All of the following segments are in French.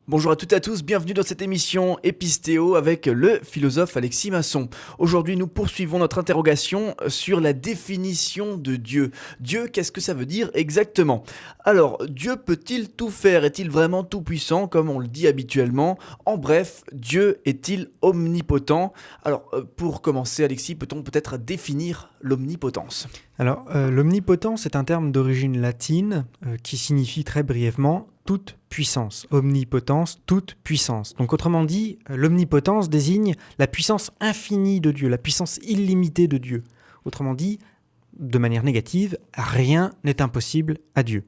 Bonjour à toutes et à tous, bienvenue dans cette émission Épistéo avec le philosophe Alexis Masson. Aujourd'hui, nous poursuivons notre interrogation sur la définition de Dieu. Dieu, qu'est-ce que ça veut dire exactement ? Alors, Dieu peut-il tout faire ? Est-il vraiment tout puissant comme on le dit habituellement ? En bref, Dieu est-il omnipotent ? Alors, pour commencer, Alexis, peut-on peut-être définir l'omnipotence ? Alors, l'omnipotence est un terme d'origine latine qui signifie très brièvement toute puissance. Omnipotence, toute puissance. Donc autrement dit, l'omnipotence désigne la puissance infinie de Dieu, la puissance illimitée de Dieu. Autrement dit, de manière négative, rien n'est impossible à Dieu.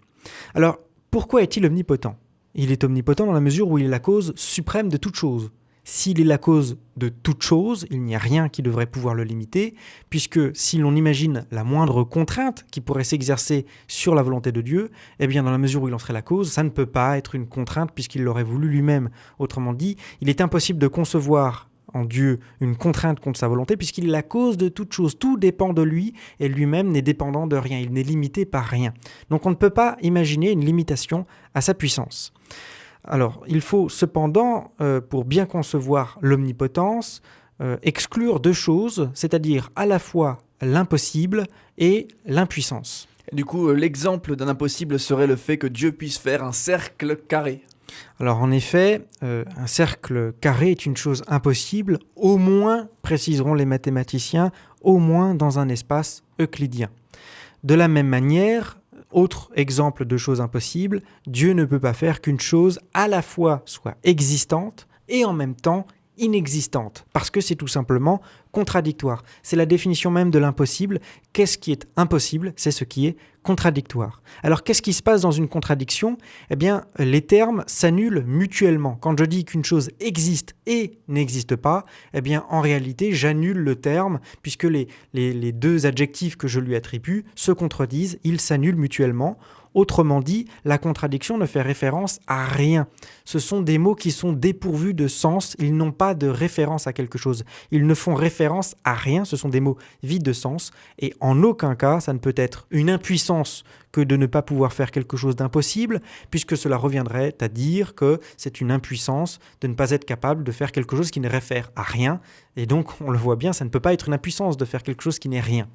Alors, pourquoi est-il omnipotent ? Il est omnipotent dans la mesure où il est la cause suprême de toute chose. S'il est la cause de toute chose, il n'y a rien qui devrait pouvoir le limiter, puisque si l'on imagine la moindre contrainte qui pourrait s'exercer sur la volonté de Dieu, eh bien dans la mesure où il en serait la cause, ça ne peut pas être une contrainte puisqu'il l'aurait voulu lui-même. Autrement dit, il est impossible de concevoir en Dieu une contrainte contre sa volonté puisqu'il est la cause de toute chose. Tout dépend de lui et lui-même n'est dépendant de rien, il n'est limité par rien. Donc on ne peut pas imaginer une limitation à sa puissance. Alors, il faut cependant, pour bien concevoir l'omnipotence, exclure deux choses, c'est-à-dire à la fois l'impossible et l'impuissance. Du coup, l'exemple d'un impossible serait le fait que Dieu puisse faire un cercle carré. Alors en effet, un cercle carré est une chose impossible, au moins, préciseront les mathématiciens, au moins dans un espace euclidien. De la même manière, autre exemple de chose impossible, Dieu ne peut pas faire qu'une chose à la fois soit existante et en même temps inexistante, parce que c'est tout simplement contradictoire. C'est la définition même de l'impossible. Qu'est-ce qui est impossible ? C'est ce qui est contradictoire. Alors qu'est-ce qui se passe dans une contradiction ? Eh bien, les termes s'annulent mutuellement. Quand je dis qu'une chose existe et n'existe pas, eh bien, en réalité, j'annule le terme, puisque les deux adjectifs que je lui attribue se contredisent, ils s'annulent mutuellement. Autrement dit, la contradiction ne fait référence à rien. Ce sont des mots qui sont dépourvus de sens, ils n'ont pas de référence à quelque chose. Ils ne font référence à rien, ce sont des mots vides de sens, et en aucun cas, ça ne peut être une impuissance que de ne pas pouvoir faire quelque chose d'impossible, puisque cela reviendrait à dire que c'est une impuissance de ne pas être capable de faire quelque chose qui ne réfère à rien, et donc on le voit bien, ça ne peut pas être une impuissance de faire quelque chose qui n'est rien.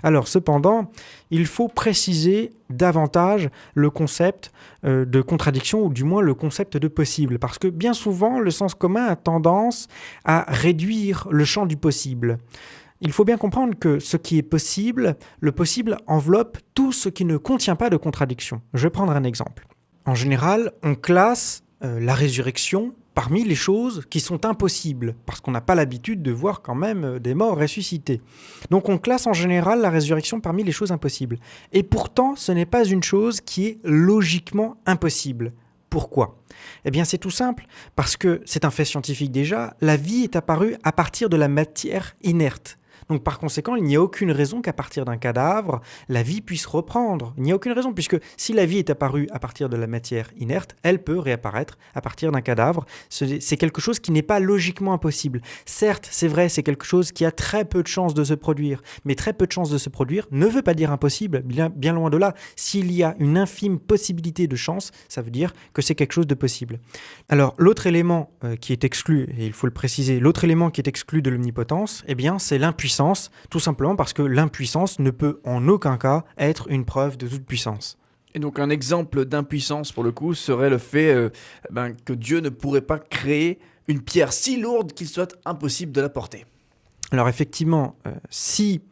Alors cependant, il faut préciser davantage le concept de contradiction, ou du moins le concept de possible, parce que bien souvent, le sens commun a tendance à réduire le champ du possible. Il faut bien comprendre que ce qui est possible, le possible enveloppe tout ce qui ne contient pas de contradiction. Je vais prendre un exemple. En général, on classe la résurrection parmi les choses qui sont impossibles, parce qu'on n'a pas l'habitude de voir quand même des morts ressuscités. Donc on classe en général la résurrection parmi les choses impossibles. Et pourtant, ce n'est pas une chose qui est logiquement impossible. Pourquoi ? Eh bien c'est tout simple, parce que c'est un fait scientifique déjà, la vie est apparue à partir de la matière inerte. Donc par conséquent, il n'y a aucune raison qu'à partir d'un cadavre, la vie puisse reprendre. Il n'y a aucune raison, puisque si la vie est apparue à partir de la matière inerte, elle peut réapparaître à partir d'un cadavre. C'est quelque chose qui n'est pas logiquement impossible. Certes, c'est vrai, c'est quelque chose qui a très peu de chances de se produire, mais très peu de chances de se produire ne veut pas dire impossible, bien loin de là. S'il y a une infime possibilité de chance, ça veut dire que c'est quelque chose de possible. Alors l'autre élément qui est exclu, et il faut le préciser, l'autre élément qui est exclu de l'omnipotence, eh bien c'est l'impuissance, tout simplement parce que l'impuissance ne peut en aucun cas être une preuve de toute puissance. Et donc un exemple d'impuissance pour le coup serait le fait que Dieu ne pourrait pas créer une pierre si lourde qu'il soit impossible de la porter. Alors effectivement, si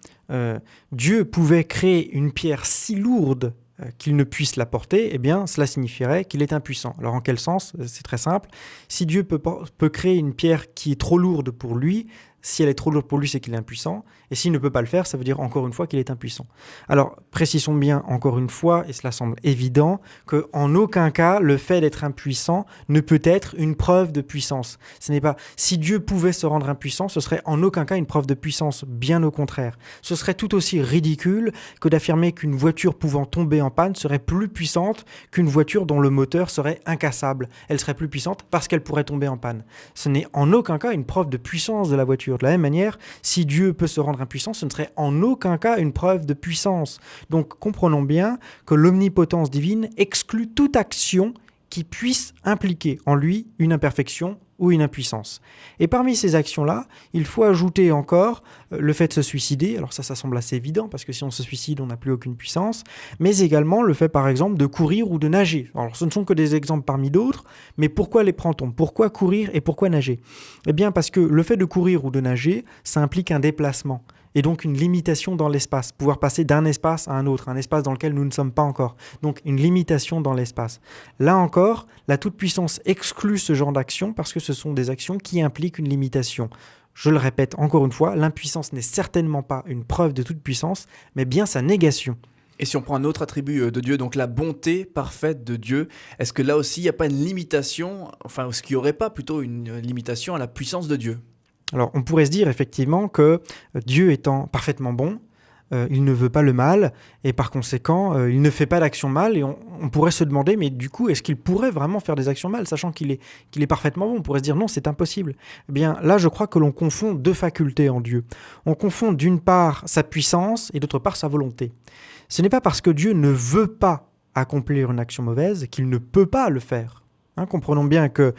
Dieu pouvait créer une pierre si lourde qu'il ne puisse la porter, eh bien cela signifierait qu'il est impuissant. Alors en quel sens ? C'est très simple. Si Dieu peut créer une pierre qui est trop lourde pour lui, si elle est trop lourde pour lui, c'est qu'il est impuissant. Et s'il ne peut pas le faire, ça veut dire encore une fois qu'il est impuissant. Alors, précisons bien encore une fois, et cela semble évident, qu'en aucun cas, le fait d'être impuissant ne peut être une preuve de puissance. Ce n'est pas, si Dieu pouvait se rendre impuissant, ce serait en aucun cas une preuve de puissance, bien au contraire. Ce serait tout aussi ridicule que d'affirmer qu'une voiture pouvant tomber en panne serait plus puissante qu'une voiture dont le moteur serait incassable. Elle serait plus puissante parce qu'elle pourrait tomber en panne. Ce n'est en aucun cas une preuve de puissance de la voiture. Écritures. De la même manière, si Dieu peut se rendre impuissant, ce ne serait en aucun cas une preuve de puissance. Donc comprenons bien que l'omnipotence divine exclut toute action qui puisse impliquer en lui une imperfection ou une impuissance. Et parmi ces actions-là, il faut ajouter encore le fait de se suicider. Alors ça semble assez évident, parce que si on se suicide, on n'a plus aucune puissance. Mais également le fait, par exemple, de courir ou de nager. Alors ce ne sont que des exemples parmi d'autres, mais pourquoi les prend-on ? Pourquoi courir et pourquoi nager ? Eh bien parce que le fait de courir ou de nager, ça implique un déplacement. Et donc une limitation dans l'espace, pouvoir passer d'un espace à un autre, un espace dans lequel nous ne sommes pas encore. Donc une limitation dans l'espace. Là encore, la toute-puissance exclut ce genre d'action parce que ce sont des actions qui impliquent une limitation. Je le répète encore une fois, l'impuissance n'est certainement pas une preuve de toute-puissance, mais bien sa négation. Et si on prend un autre attribut de Dieu, donc la bonté parfaite de Dieu, est-ce que là aussi il n'y a pas une limitation, enfin est-ce qu'il n'y aurait pas plutôt une limitation à la puissance de Dieu ? Alors, on pourrait se dire effectivement que Dieu étant parfaitement bon, il ne veut pas le mal, et par conséquent, il ne fait pas d'action mal, et on pourrait se demander, mais du coup, est-ce qu'il pourrait vraiment faire des actions mal, sachant qu'il est parfaitement bon ? On pourrait se dire, non, c'est impossible. Eh bien, là, je crois que l'on confond deux facultés en Dieu. On confond d'une part sa puissance, et d'autre part sa volonté. Ce n'est pas parce que Dieu ne veut pas accomplir une action mauvaise qu'il ne peut pas le faire. Comprenons bien que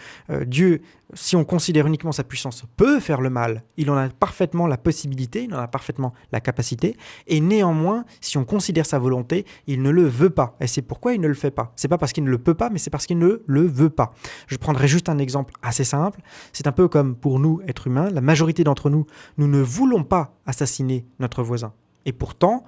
Dieu, si on considère uniquement sa puissance, peut faire le mal. Il en a parfaitement la possibilité, il en a parfaitement la capacité. Et néanmoins, si on considère sa volonté, il ne le veut pas. Et c'est pourquoi il ne le fait pas. C'est pas parce qu'il ne le peut pas, mais c'est parce qu'il ne le veut pas. Je prendrai juste un exemple assez simple. C'est un peu comme pour nous, êtres humains. La majorité d'entre nous, nous ne voulons pas assassiner notre voisin. Et pourtant,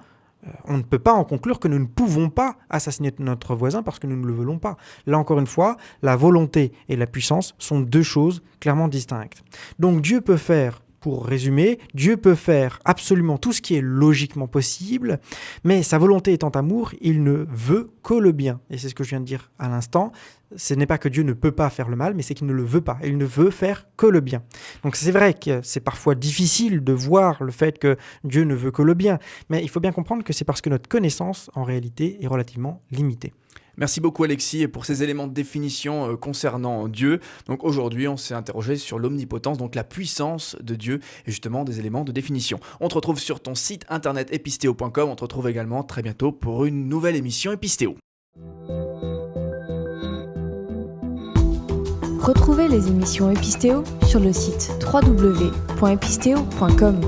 on ne peut pas en conclure que nous ne pouvons pas assassiner notre voisin parce que nous ne le voulons pas. Là encore une fois, la volonté et la puissance sont deux choses clairement distinctes. Donc Dieu peut faire, pour résumer, Dieu peut faire absolument tout ce qui est logiquement possible, mais sa volonté étant amour, il ne veut que le bien. Et c'est ce que je viens de dire à l'instant. Ce n'est pas que Dieu ne peut pas faire le mal, mais c'est qu'il ne le veut pas. Il ne veut faire que le bien. Donc c'est vrai que c'est parfois difficile de voir le fait que Dieu ne veut que le bien, mais il faut bien comprendre que c'est parce que notre connaissance, en réalité, est relativement limitée. Merci beaucoup Alexis pour ces éléments de définition concernant Dieu. Donc aujourd'hui, on s'est interrogé sur l'omnipotence, donc la puissance de Dieu et justement des éléments de définition. On te retrouve sur ton site internet episteo.com. On te retrouve également très bientôt pour une nouvelle émission Episteo. Retrouvez les émissions Episteo sur le site www.episteo.com.